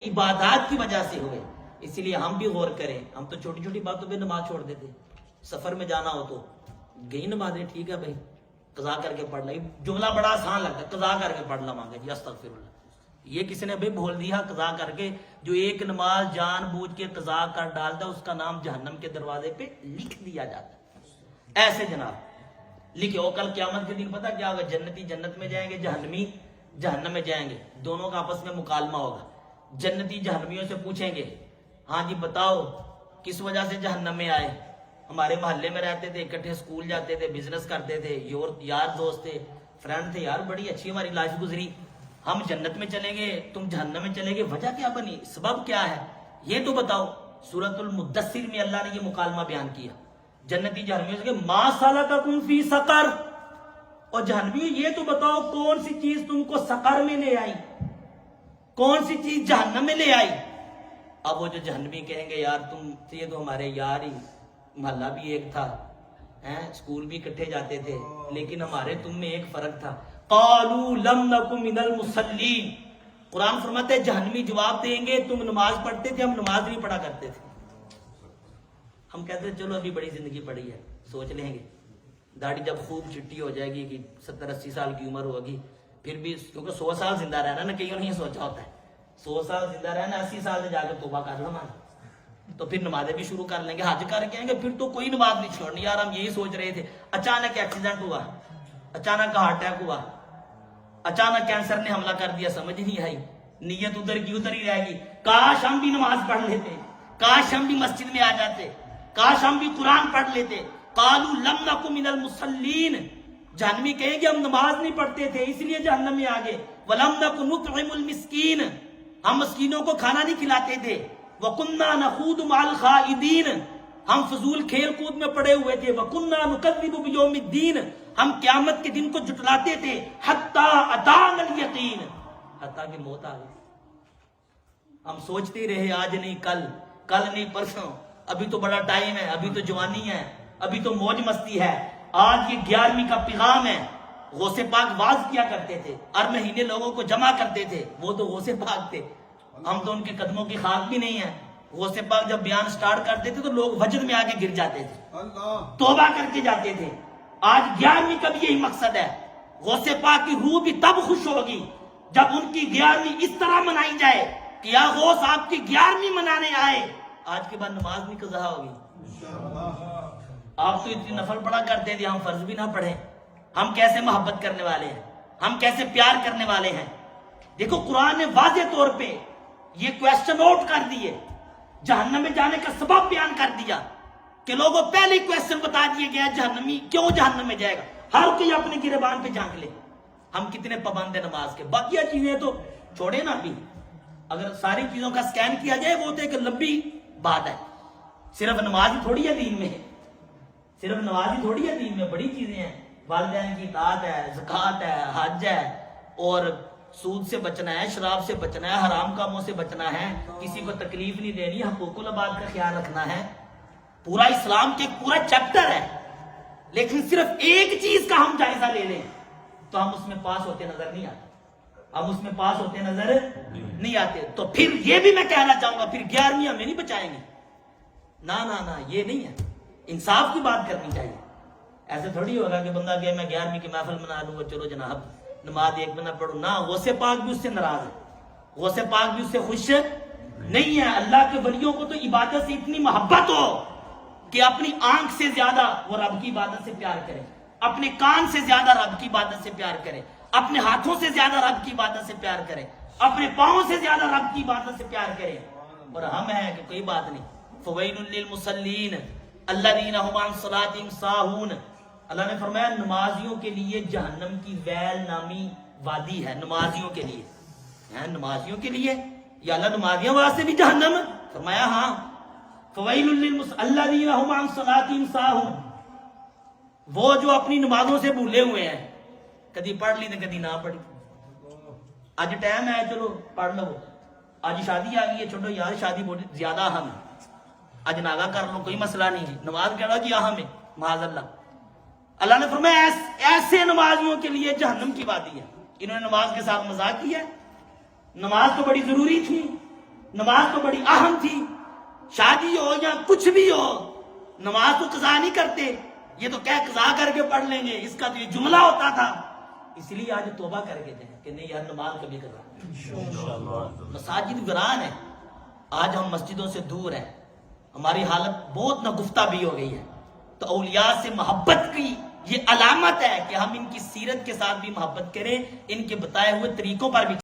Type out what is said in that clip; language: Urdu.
عبادات کی وجہ سے ہوئے. اسی لیے ہم بھی غور کریں. ہم تو چھوٹی چھوٹی باتوں پہ نماز چھوڑ دیتے. سفر میں جانا ہو تو گئی نمازیں، ٹھیک ہے بھائی قضا کر کے پڑھ لیں. جملہ بڑا آسان لگتا ہے، قضا کر کے پڑھ لواں گے جی استغفر اللہ. یہ کسی نے بھی بول دیا قضا کر کے. جو ایک نماز جان بوجھ کے قضا کر ڈالتا ہے اس کا نام جہنم کے دروازے پہ لکھ دیا جاتا ہے. ایسے جناب لکھے ہو. کل قیامت کے دن پتہ کیا ہوگا؟ جنتی جنت میں جائیں گے، جہنمی جہنم میں جائیں گے. دونوں کا آپس میں مکالمہ ہوگا. جنتی جہنمیوں سے پوچھیں گے ہاں جی بتاؤ کس وجہ سے جہنم میں آئے؟ ہمارے محلے میں رہتے تھے، اکٹھے اسکول جاتے تھے، بزنس کرتے تھے، یار دوست تھے، فرینڈ تھے، یار بڑی اچھی ہماری لائف گزری. ہم جنت میں چلیں گے، تم جہنم میں چلیں گے، وجہ کیا بنی؟ سبب کیا ہے یہ تو بتاؤ. سورۃ المدثر میں اللہ نے یہ مکالمہ بیان کیا. جنتی جہنمیوں سے کہ ما سلککم فی سقر، اور جہنمیوں یہ تو بتاؤ کون سی چیز تم کو سقر میں لے آئی، کون سی چیز جہنم میں لے آئی؟ اب وہ جو جہنمی کہیں گے یار تم یہ تو ہمارے یار ہی، محلہ بھی ایک تھا، اسکول بھی اکٹھے جاتے تھے، لیکن ہمارے تم میں ایک فرق تھا. قالوا لم نکن من المصلین. قرآن فرماتے ہیں جہنمی جواب دیں گے تم نماز پڑھتے تھے، ہم نماز نہیں پڑھا کرتے تھے. ہم کہتے ہیں چلو ابھی بڑی زندگی پڑی ہے، سوچ لیں گے. داڑھی جب خوب چٹی ہو جائے گی کہ 70-80 سال کی عمر ہوگی، پھر بھی کیونکہ 100 سال زندہ رہنا نا کئیوں نے سوچا ہوتا ہے. 100 سال زندہ رہنا، 80 سال سے جا کے توبہ کر لو تو پھر نمازیں بھی شروع کر لیں گے، حج کر کے آئیں گے، پھر تو کوئی نماز نہیں چھوڑنی. یار ہم یہی سوچ رہے تھے، اچانک ایکسیڈنٹ ہوا، اچانک ہارٹ اٹیک ہوا، اچانک کینسر نے حملہ کر دیا، سمجھ نہیں آئی، نیت ادھر کی ادھر ہی رہ گئی. کاش ہم بھی نماز پڑھ لیتے، کاش ہم بھی مسجد میں آ جاتے، کاش ہم بھی قرآن پڑھ لیتے. قالوا لم نکن من المصلین. جہنمی کہیں گے ہم نماز نہیں پڑھتے تھے اس لیے جہنم میں آگے. ولم نکن نطعم المسکین، ہم مسکینوں کو کھانا نہیں کھلاتے تھے. وَكُنَّا نَخُوضُ مَعَ الْخَائِضِينَ، ہم فضول کھیل کود میں پڑے ہوئے تھے. وَكُنَّا نُكَذِّبُ بِيَوْمِ الدِّينِ، ہم قیامت کے دن کو جھٹلاتے تھے. حَتَّى أَتَانَا الْيَقِينُ، حتیٰ کہ موت آ گئی. ہم سوچتے رہے آج نہیں کل، کل نہیں پرسوں، ابھی تو بڑا ٹائم ہے، ابھی تو جوانی ہے، ابھی تو موج مستی ہے. آج یہ 11ویں کا پیغام ہے. غوث پاک واز کیا کرتے تھے، ہر مہینے لوگوں کو جمع کرتے تھے. وہ تو غوث پاک تھے، ہم تو ان کے قدموں کی خاک بھی نہیں ہیں. غوث پاک جب بیان سٹارٹ کرتے تھے تو لوگ وجد میں آگے گر جاتے تھے، توبہ کر کے جاتے تھے. آج 11ویں کا بھی یہی مقصد ہے. غوث پاک کی روح بھی تب خوش ہوگی جب ان کی 11ویں اس طرح منائی جائے کہ یا غوث آپ کی 11ویں منانے آئے. آج کے بعد نماز بھی قضا ہوگی. آپ تو اتنی نفل پڑھا کرتے تھے، ہم فرض بھی نہ پڑھیں. ہم کیسے محبت کرنے والے ہیں، ہم کیسے پیار کرنے والے ہیں. دیکھو قرآن نے واضح طور پہ یہ کویسچن آؤٹ کر دیے، جہنم میں جانے کا سبب بیان کر دیا کہ لوگوں پہلے کویسچن بتا دیے گیا جہنمی کیوں جہنم میں جائے گا. ہر کوئی اپنے گریبان پہ جھانک لے ہم کتنے پابند ہیں نماز کے. باقی چیزیں تو چھوڑے نا. بھی اگر ساری چیزوں کا سکین کیا جائے وہ تو ایک لمبی بات ہے. صرف نماز ہی تھوڑی ہے دین میں، صرف نماز ہی تھوڑی ہے دین میں، بڑی چیزیں ہیں. والدین کی اطاعت ہے، زکوٰۃ ہے، حج ہے، اور سود سے بچنا ہے، شراب سے بچنا ہے، حرام کاموں سے بچنا ہے، کسی کو تکلیف نہیں دینی، حقوق العباد کا خیال رکھنا ہے. پورا اسلام کے ایک پورا چیپٹر ہے. لیکن صرف ایک چیز کا ہم جائزہ لے لیں تو ہم اس میں پاس ہوتے نظر نہیں آتے، ہم اس میں پاس ہوتے نظر نہیں آتے. تو پھر یہ بھی میں کہنا چاہوں گا پھر 11ویں ہمیں نہیں بچائیں گے. نہ یہ نہیں ہے. انصاف کی بات کرنی چاہیے. ایسے تھوڑی ہوگا کہ بندہ کہ میں 11ویں کی محفل منا لوں گا، چلو جناب نماز ایک بندہ پڑھو. نہ، غوث پاک بھی اس سے ناراض ہے، غوث پاک بھی اس سے خوش نہیں ہے. اللہ کے ولیوں کو تو عبادت سے اتنی محبت ہو کہ اپنی آنکھ سے زیادہ وہ رب کی عبادت سے پیار کرے، اپنے کان سے زیادہ رب کی عبادت سے پیار کرے، اپنے ہاتھوں سے زیادہ رب کی عبادت سے پیار کرے، اپنے پاؤں سے زیادہ رب کی عبادت سے پیار کرے. اور ہم ہیں کہ کوئی بات نہیں. فویل للمصلین الذین هم عن صلاتهم ساہون. اللہ نے فرمایا نمازیوں کے لیے جہنم کی ویل نامی وادی ہے. نمازیوں کے لیے، نمازیوں کے لیے، یا اللہ نمازیوں واسطے بھی جہنم؟ فرمایا ہاں. فویل الذین هم عن صلاتهم ساہون، وہ جو اپنی نمازوں سے بھولے ہوئے ہیں، کدی پڑھ لی تو کدی نہ پڑھی. آج ٹائم ہے چلو پڑھ لو، آج شادی آ گئی ہے، چھوڑو یار شادی بہت زیادہ اہم ہے، آج ناغا کر لو کوئی مسئلہ نہیں ہے. نماز کہنا کہ اہم ہے، معاذ اللہ. اللہ نے فرمایا ایسے نمازیوں کے لیے جہنم کی وادی ہے. انہوں نے نماز کے ساتھ مذاق کیا. نماز تو بڑی ضروری تھی، نماز تو بڑی اہم تھی، شادی ہو یا کچھ بھی ہو نماز تو قضا نہیں کرتے، یہ تو کیا قضا کر کے پڑھ لیں گے، اس کا تو یہ جملہ ہوتا تھا۔ اس لیے آج توبہ کر کے دیں کہ نہیں یار نماز کبھی قضا۔ مساجد ویران ہے، آج ہم مسجدوں سے دور ہیں، ہماری حالت بہت نگفتہ بھی ہو گئی ہے۔ تو اولیاء سے محبت کی یہ علامت ہے کہ ہم ان کی سیرت کے ساتھ بھی محبت کریں، ان کے بتائے ہوئے طریقوں پر بھی